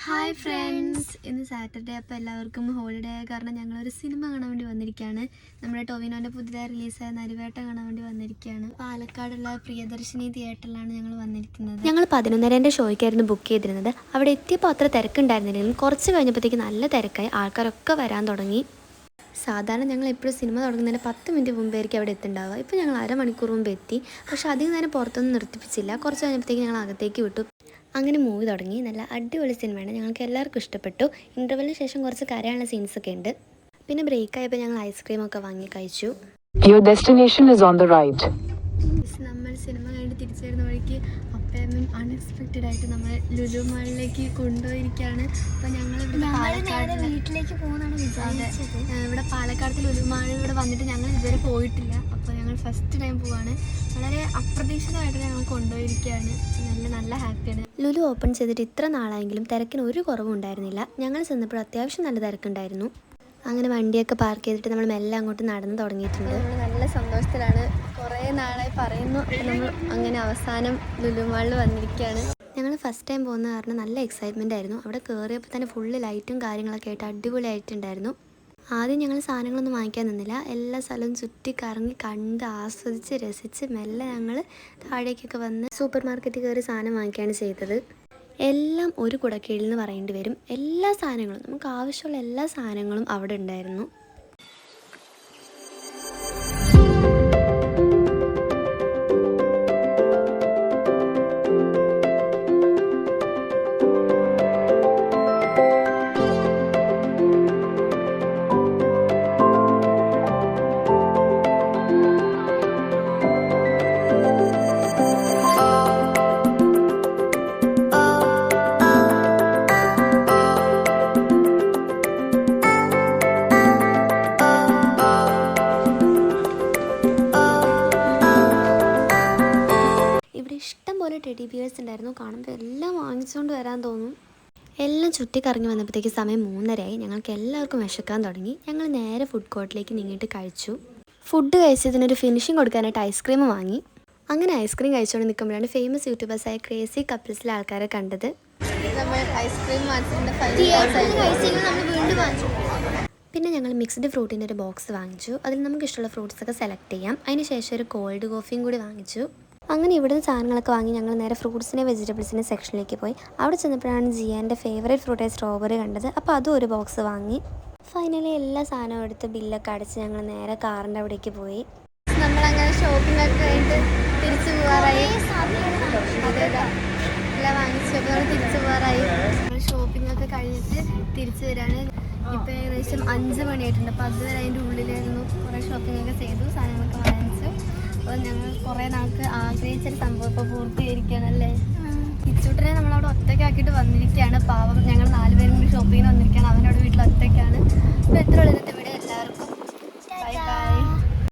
Hi friends, ഇന്ന് Saturday. അപ്പോൾ എല്ലാവർക്കും ഹോളിഡേ ആയ കാരണം ഞങ്ങളൊരു സിനിമ കാണാൻ വേണ്ടി വന്നിരിക്കുകയാണ്. നമ്മുടെ ടോവിനോൻ്റെ പുതിയതായി റിലീസായ നരിവേട്ട കാണാൻ വേണ്ടി വന്നിരിക്കുകയാണ്. പാലക്കാടുള്ള പ്രിയദർശിനി തിയേറ്ററിലാണ് ഞങ്ങൾ വന്നിരിക്കുന്നത്. ഞങ്ങൾ 11:30 ഷോയ്ക്കായിരുന്നു ബുക്ക് ചെയ്തിരുന്നത്. അവിടെ എത്തിയപ്പോൾ അത്ര തിരക്കുണ്ടായിരുന്നില്ലെങ്കിലും കുറച്ച് കഴിഞ്ഞപ്പോഴത്തേക്ക് നല്ല തിരക്കായി, ആൾക്കാരൊക്കെ വരാൻ തുടങ്ങി. സാധാരണ ഞങ്ങൾ എപ്പോഴും സിനിമ തുടങ്ങുന്നതിന് 10 മിനിറ്റ് മുമ്പായിരിക്കും അവിടെ എത്തുണ്ടാവുക. ഇപ്പോൾ ഞങ്ങൾ അരമണിക്കൂർ മുമ്പ് എത്തി. പക്ഷേ അധികം നേരം പുറത്തൊന്നും നിർത്തിപ്പിച്ചില്ല. കുറച്ച് കഴിഞ്ഞപ്പോഴത്തേക്ക് ഞങ്ങൾ അകത്തേക്ക് വിട്ടു. അങ്ങനെ മൂവി തുടങ്ങി. നല്ല അടിപൊളി സിനിമയാണ്, ഞങ്ങൾക്ക് എല്ലാവർക്കും ഇഷ്ടപ്പെട്ടു. ഇൻ്റർവെല്ലിന് ശേഷം കുറച്ച് കരയാനുള്ള സീൻസൊക്കെ ഉണ്ട്. പിന്നെ ബ്രേക്ക് ആയപ്പോൾ ഞങ്ങൾ ഐസ്ക്രീമൊക്കെ വാങ്ങി കഴിച്ചു. Your destination is on the right. നമ്മൾ സിനിമ കഴിഞ്ഞ് തിരിച്ചു വരുന്ന വഴിക്ക് അപ്പയമ്മൻ അൺഎക്സ്പെക്റ്റഡ് ആയിട്ട് നമ്മൾ ലുലു മാളിലേക്ക് കൊണ്ടുപോയിരിക്കുകയാണ്. അപ്പോൾ ഞങ്ങൾ വീട്ടിലേക്ക് പോകുന്നതാണ് വിചാരിച്ചത്. ഇവിടെ പാലക്കാടത്തെ ലുലു മാളിൽ ഇവിടെ വന്നിട്ട് ഞങ്ങൾ ഇതുവരെ പോയിട്ടില്ല. അപ്പോൾ ഞങ്ങൾ ഫസ്റ്റ് ടൈം പോവാണ്. വളരെ അപ്രതീക്ഷിതമായിട്ട് ഞങ്ങൾ കൊണ്ടുപോയിരിക്കുകയാണ്. നല്ല ഹാപ്പിയാണ്. ലുലു ഓപ്പൺ ചെയ്തിട്ട് ഇത്ര നാളായെങ്കിലും തിരക്കിന് ഒരു കുറവും ഉണ്ടായിരുന്നില്ല. ഞങ്ങൾ ചെന്നപ്പോൾ അത്യാവശ്യം നല്ല തിരക്കുണ്ടായിരുന്നു. അങ്ങനെ വണ്ടിയൊക്കെ പാർക്ക് ചെയ്തിട്ട് നമ്മൾ മെല്ലെ അങ്ങോട്ട് നടന്നു തുടങ്ങിയിട്ടുണ്ട്. നമ്മൾ നല്ല സന്തോഷത്തിലാണ്. കുറേ നാളായി പറയുന്നു. നമ്മൾ അങ്ങനെ അവസാനം ലുലു മാളിൽ വന്നിരിക്കുകയാണ്. ഞങ്ങൾ ഫസ്റ്റ് ടൈം പോകുന്ന കാരണം നല്ല എക്സൈറ്റ്മെൻ്റ് ആയിരുന്നു. അവിടെ കയറിയപ്പോൾ തന്നെ ഫുള്ള് ലൈറ്റും കാര്യങ്ങളൊക്കെ ആയിട്ട് അടിപൊളിയായിട്ടുണ്ടായിരുന്നു. ആദ്യം ഞങ്ങൾ സാധനങ്ങളൊന്നും വാങ്ങിക്കാൻ നിന്നില്ല. എല്ലാ സ്ഥലവും ചുറ്റി കറങ്ങി കണ്ട് ആസ്വദിച്ച് രസിച്ച് മെല്ലെ ഞങ്ങൾ താഴേക്കൊക്കെ വന്ന് സൂപ്പർ മാർക്കറ്റിൽ കയറി സാധനം വാങ്ങിക്കുകയാണ് ചെയ്തത്. എല്ലാം ഒരു കുടക്കീഴിൽ നിന്ന് പറയേണ്ടി വരും. എല്ലാ സാധനങ്ങളും, നമുക്ക് ആവശ്യമുള്ള എല്ലാ സാധനങ്ങളും അവിടെ ഉണ്ടായിരുന്നു. ഇഷ്ടംപോലെ ടെഡി ബിയേഴ്സ് ഉണ്ടായിരുന്നു. കാണുമ്പോൾ എല്ലാം വാങ്ങിച്ചുകൊണ്ട് വരാൻ തോന്നും. എല്ലാം ചുറ്റിക്കറങ്ങി വന്നപ്പോഴത്തേക്ക് സമയം 3:30 ഞങ്ങൾക്ക് എല്ലാവർക്കും വിശക്കാൻ തുടങ്ങി. ഞങ്ങൾ നേരെ ഫുഡ് കോർട്ടിലേക്ക് നീങ്ങിയിട്ട് കഴിച്ചു. ഫുഡ് കഴിച്ചതിനൊരു ഫിനിഷിങ് കൊടുക്കാനായിട്ട് ഐസ്ക്രീം വാങ്ങി. അങ്ങനെ ഐസ്ക്രീം കഴിച്ചുകൊണ്ട് നിൽക്കുമ്പോഴാണ് ഫേമസ് യൂട്യൂബേഴ്സായ ക്രേസി കപ്പിൾസിലെ ആൾക്കാരെ കണ്ടത്. നമ്മൾ ഐസ്ക്രീം പിന്നെ ഞങ്ങൾ മിക്സ്ഡ് ഫ്രൂട്ടിൻ്റെ ഒരു ബോക്സ് വാങ്ങിച്ചു. അതിൽ നമുക്ക് ഇഷ്ടമുള്ള ഫ്രൂട്ട്സൊക്കെ സെലക്ട് ചെയ്യാം. അതിന് ശേഷം ഒരു കോൾഡ് കോഫിയും കൂടി വാങ്ങിച്ചു. അങ്ങനെ ഇവിടുന്ന് സാധനങ്ങളൊക്കെ വാങ്ങി ഞങ്ങൾ നേരെ ഫ്രൂട്ട്സിനെ വെജിറ്റബിൾസിൻ്റെ സെക്ഷനിലേക്ക് പോയി. അവിടെ ചെന്നപ്പോഴാണ് ജിയാൻ്റെ ഫേവറേറ്റ് ഫ്രൂട്ടായ സ്ട്രോബെറി കണ്ടത്. അപ്പോൾ അതും ഒരു ബോക്സ് വാങ്ങി. ഫൈനലി എല്ലാ സാധനവും എടുത്ത് ബില്ലൊക്കെ അടച്ച് ഞങ്ങൾ നേരെ കാറിൻ്റെ അവിടേക്ക് പോയി. നമ്മളങ്ങനെ ഷോപ്പിംഗ് ഒക്കെ കഴിഞ്ഞിട്ട് തിരിച്ചു പോകാറായി. എല്ലാം വാങ്ങിച്ചു. അപ്പോൾ നമ്മൾ തിരിച്ചു പോകാറായി. നമ്മൾ ഷോപ്പിംഗ് ഒക്കെ കഴിഞ്ഞിട്ട് തിരിച്ചു വരാണ്. ഇപ്പോൾ ഏകദേശം 5 മണിയായിട്ടുണ്ട്. അപ്പോൾ അതുവരെ അതിൻ്റെ ഉള്ളിലായിരുന്നു. കുറേ ഷോപ്പിംഗ് ഒക്കെ ചെയ്തു, സാധനങ്ങളൊക്കെ വാങ്ങിച്ചു. അപ്പോൾ ഞങ്ങൾ കുറേ നാൾക്ക് ആഗ്രഹിച്ചൊരു സംഭവം ഇപ്പോൾ പൂർത്തീകരിക്കുകയാണല്ലേ. കിച്ചൂട്ടനെ നമ്മളവിടെ ഒറ്റയ്ക്കാക്കിയിട്ട് വന്നിരിക്കുകയാണ്. പാവം, ഞങ്ങൾ 4 പേരും കൂടി ഷോപ്പിങ്ങിന് വന്നിരിക്കുകയാണ്. അവനവിടെ വീട്ടിൽ ഒറ്റയ്ക്കാണ്. അപ്പോൾ എത്ര ഉള്ളത്